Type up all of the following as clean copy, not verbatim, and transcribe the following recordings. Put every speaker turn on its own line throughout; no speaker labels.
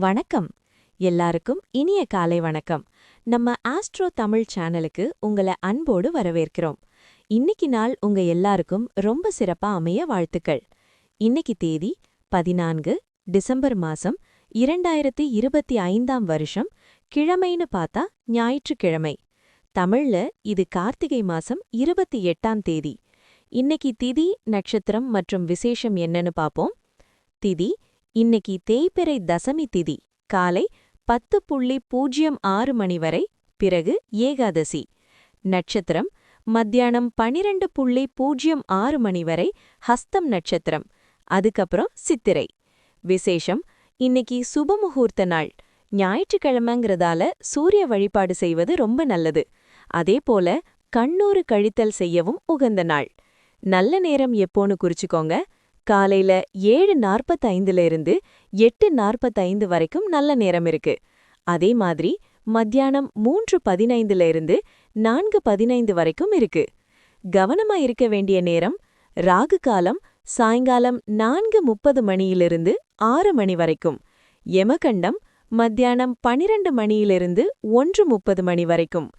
வணக்கம். எல்லாருக்கும் இனிய காலை வணக்கம். நம்ம ஆஸ்ட்ரோ தமிழ் சேனலுக்கு உங்களை அன்போடு வரவேற்கிறோம். இன்னைக்கு நாள் உங்க எல்லாருக்கும் ரொம்ப சிறப்பா அமைய வாழ்த்துக்கள். இன்னைக்கு தேதி 14 டிசம்பர் மாசம் 2025 வருஷம். கிழமைன்னு பார்த்தா ஞாயிற்றுக்கிழமை. தமிழ்ல இது கார்த்திகை மாசம் 28ஆம் தேதி. இன்னைக்கு திதி, நட்சத்திரம் மற்றும் விசேஷம் என்னன்னு பாப்போம். திதி இன்னைக்கு தேய்பிறை தசமி திதி. காலை 10:06 மணி வரை, பிறகு ஏகாதசி. நட்சத்திரம் மத்தியானம் 12:06 மணி வரை ஹஸ்தம் நட்சத்திரம். அதுக்கப்புறம் சித்திரை. விசேஷம் இன்னைக்கு சுபமுகூர்த்த நாள். ஞாயிற்றுக்கிழமைங்கிறதால சூரிய வழிபாடு செய்வது ரொம்ப நல்லது. அதேபோல கண்ணூறு கழித்தல் செய்யவும் உகந்த நாள். நல்ல நேரம் எப்போன்னு குறிச்சுக்கோங்க. காலையில 7:45 இருந்து 8:45 வரைக்கும் நல்ல நேரம் இருக்கு. அதே மாதிரி மத்தியானம் 3:15 இருந்து 4:15 வரைக்கும் இருக்கு. கவனமா இருக்க வேண்டிய நேரம் ராகு காலம் சாயங்காலம் 4:30 மணியிலிருந்து 6 மணி வரைக்கும். யமகண்டம் மத்தியானம் 12 மணியிலிருந்து 1:30 மணி வரைக்கும்.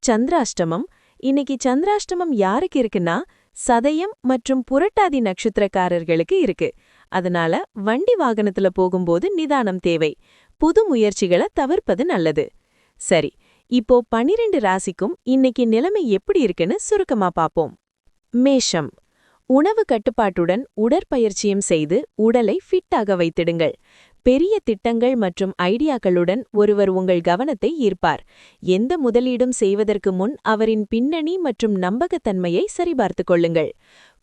சந்திராஷ்டமம் இன்னைக்கு சந்திராஷ்டமம் யாருக்கு இருக்குன்னா சதயம் மற்றும் புரட்டாதி நட்சத்திரக்காரர்களுக்கு இருக்கு. அதனால வண்டி வாகனத்துல போகும்போது நிதானம் தேவை. புது முயற்சிகளை தவிர்ப்பது நல்லது. சரி, இப்போ 12 ராசிக்கும் இன்னைக்கு நிலைமை எப்படி இருக்குன்னு சுருக்கமா பாப்போம். மேஷம். உணவு கட்டுப்பாட்டுடன் உடற்பயிற்சியும் செய்து உடலை ஃபிட்டாக வைத்திடுங்கள். பெரிய திட்டங்கள் மற்றும் ஐடியாக்களுடன் ஒருவர் உங்கள் கவனத்தை ஈர்ப்பார். எந்த முதலீடும் செய்வதற்கு முன் அவரின் பின்னணி மற்றும் நம்பகத்தன்மையை சரிபார்த்துக் கொள்ளுங்கள்.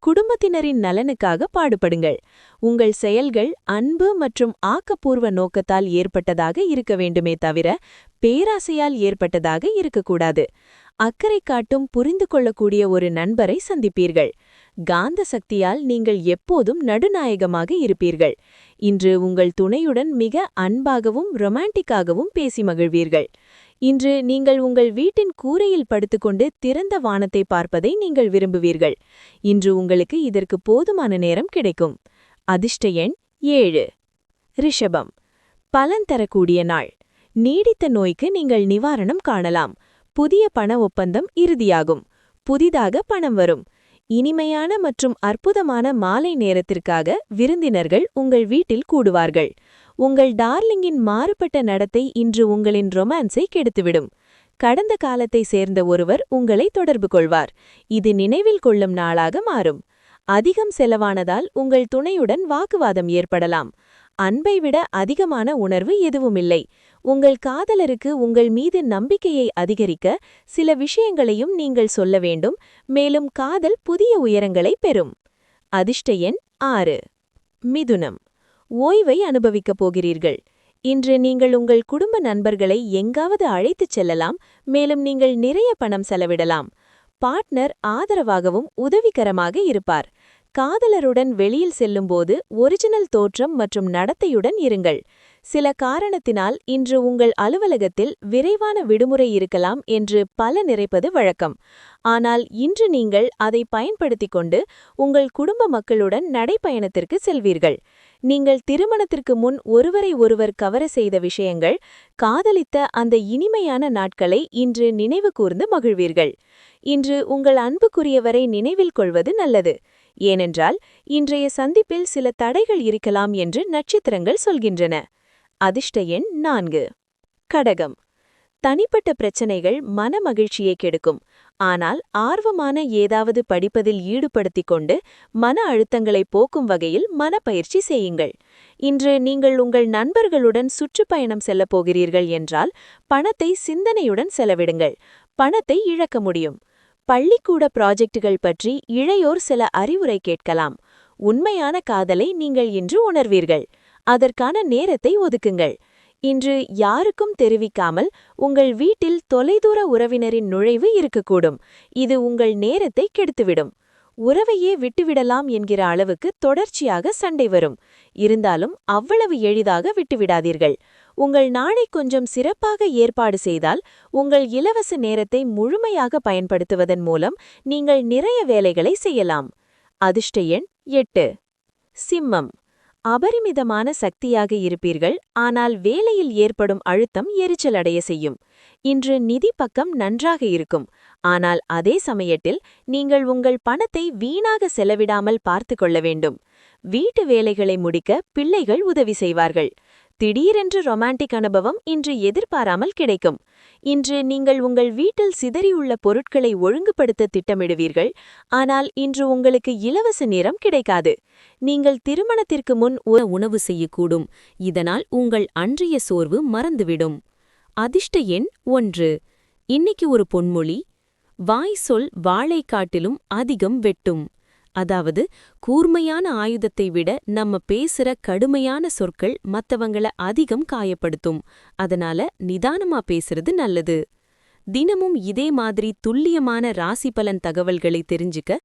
குடும்பத்தினரின் நலனுக்காக பாடுபடுங்கள். உங்கள் செயல்கள் அன்பு மற்றும் ஆக்கப்பூர்வ நோக்கத்தால் ஏற்பட்டதாக இருக்க வேண்டுமே தவிர பேராசையால் ஏற்பட்டதாக இருக்கக்கூடாது. அக்கறை காட்டும் புரிந்து கொள்ளக்கூடிய ஒரு நண்பரை சந்திப்பீர்கள். காந்த சக்தியால் நீங்கள் எப்போதும் நடுநாயகமாக இருப்பீர்கள். இன்று உங்கள் துணையுடன் மிக அன்பாகவும் ரொமான்டிக்காகவும் பேசி மகிழ்வீர்கள். இன்று நீங்கள் உங்கள் வீட்டின் கூரையில் படுத்துக்கொண்டு திறந்த வானத்தை பார்ப்பதை நீங்கள் விரும்புவீர்கள். இன்று உங்களுக்கு இதற்கு போதுமான நேரம் கிடைக்கும். அதிர்ஷ்ட எண் 7. ரிஷபம். பலன் தரக்கூடிய நாள். நீடித்த நோய்க்கு நீங்கள் நிவாரணம் காணலாம். புதிய பண ஒப்பந்தம் இறுதியாகும். புதிதாக பணம் வரும். இனிமையான மற்றும் அற்புதமான மாலை நேரத்திற்காக விருந்தினர்கள் உங்கள் வீட்டில் கூடுவார்கள். உங்கள் டார்லிங்கின் மாறுபட்ட நடத்தை இன்று உங்களின் ரொமான்ஸை கெடுத்துவிடும். கடந்த காலத்தை சேர்ந்த ஒருவர் உங்களை தொடர்பு கொள்வார். இது நினைவில் கொள்ளும் நாளாக மாறும். அதிகம் செலவானதால் உங்கள் துணையுடன் வாக்குவாதம் ஏற்படலாம். அன்பை விட அதிகமான உணர்வு எதுவுமில்லை. உங்கள் காதலருக்கு உங்கள் மீது நம்பிக்கையை அதிகரிக்க சில விஷயங்களையும் நீங்கள் சொல்ல வேண்டும். மேலும் காதல் புதிய உயரங்களை பெறும். அதிர்ஷ்ட எண் 6. மிதுனம். ஓய்வை அனுபவிக்கப் போகிறீர்கள். இன்று நீங்கள் உங்கள் குடும்ப நண்பர்களை எங்காவது அழைத்துச் செல்லலாம். மேலும் நீங்கள் நிறைய பணம் செலவிடலாம். பார்ட்னர் ஆதரவாகவும் உதவிகரமாக இருப்பார். காதலருடன் வெளியில் செல்லும்போது ஒரிஜினல் தோற்றம் மற்றும் நடத்தையுடன் இருங்கள். சில காரணத்தினால் இன்று உங்கள் அலுவலகத்தில் விரைவான விடுமுறை இருக்கலாம் என்று பல நினைப்பது வழக்கம். ஆனால் இன்று நீங்கள் அதை பயன்படுத்திக் கொண்டு உங்கள் குடும்ப மக்களுடன் நடைப்பயணத்திற்கு செல்வீர்கள். நீங்கள் திருமணத்திற்கு முன் ஒருவரை ஒருவர் கவர செய்த விஷயங்கள், காதலித்த அந்த இனிமையான நாட்களை இன்று நினைவு கூர்ந்து மகிழ்வீர்கள். இன்று உங்கள் அன்புக்குரியவரை நினைவில் கொள்வது நல்லது. ஏனென்றால் இன்றைய சந்திப்பில் சில தடைகள் இருக்கலாம் என்று நட்சத்திரங்கள் சொல்கின்றன. அதிர்ஷ்ட எண் 4. கடகம். தனிப்பட்ட பிரச்சனைகள் மன மகிழ்ச்சியை கெடுக்கும். ஆனால் ஆர்வமான ஏதாவது படிப்பதில் ஈடுபடுத்திக் கொண்டு மன அழுத்தங்களை போக்கும் வகையில் மனப்பயிற்சி செய்யுங்கள். இன்று நீங்கள் உங்கள் நண்பர்களுடன் சுற்றுப்பயணம் செல்லப் போகிறீர்கள் என்றால் பணத்தை சிந்தனையுடன் செலவிடுங்கள். பணத்தை இழக்க முடியும். பள்ளிக்கூட ப்ராஜெக்டுகள் பற்றி இளையோர் சில அறிவுரை கேட்கலாம். உண்மையான காதலை நீங்கள் இன்று உணர்வீர்கள். அதற்கான நேரத்தை ஒதுக்குங்கள். இன்று யாருக்கும் தெரிவிக்காமல் உங்கள் வீட்டில் தொலைதூர உறவினரின் நுழைவு இருக்கக்கூடும். இது உங்கள் நேரத்தை கெடுத்துவிடும். உறவையே விட்டுவிடலாம் என்கிற அளவுக்கு தொடர்ச்சியாக சண்டை வரும். இருந்தாலும் அவ்வளவு எளிதாக விட்டுவிடாதீர்கள். உங்கள் நாளை கொஞ்சம் சிறப்பாக ஏற்பாடு செய்தால் உங்கள் இலவச நேரத்தை முழுமையாக பயன்படுத்துவதன் மூலம் நீங்கள் நிறைய வேலைகளை செய்யலாம். அதிர்ஷ்ட எண் 8. சிம்மம். அபரிமிதமான சக்தியாக இருப்பீர்கள், ஆனால் வேலையில் ஏற்படும் அழுத்தம் எரிச்சல் அடைய செய்யும். இன்று நிதி பக்கம் நன்றாக இருக்கும், ஆனால் அதே சமயத்தில் நீங்கள் உங்கள் பணத்தை வீணாக செலவிடாமல் பார்த்து கொள்ள வேண்டும். வீட்டு வேலைகளை முடிக்க பிள்ளைகள் உதவி செய்வார்கள். திடீரென்று ரொமான்டிக் அனுபவம் இன்று எதிர்பாராமல் கிடைக்கும். இன்று நீங்கள் உங்கள் வீட்டில் சிதறியுள்ள பொருட்களை ஒழுங்குபடுத்த திட்டமிடுவீர்கள், ஆனால் இன்று உங்களுக்கு இலவச நேரம் கிடைக்காது. நீங்கள் திருமணத்திற்கு முன் ஒரு உணவு செய்யக்கூடும், இதனால் உங்கள் அன்றைய சோர்வு மறந்துவிடும். அதிர்ஷ்ட எண் 1. இன்னைக்கு ஒரு பொன்மொழி: வாய் சொல் வாளை காட்டிலும் அதிகம் வெட்டும். அதாவது, கூர்மையான ஆயுதத்தை விட நம்ம பேசுற கடுமையான சொற்கள் மத்தவங்கள அதிகம் காயப்படுத்தும். அதனால நிதானமா பேசுறது நல்லது. தினமும் இதே மாதிரி துல்லியமான ராசி பலன் தகவல்களை தெரிஞ்சுக்க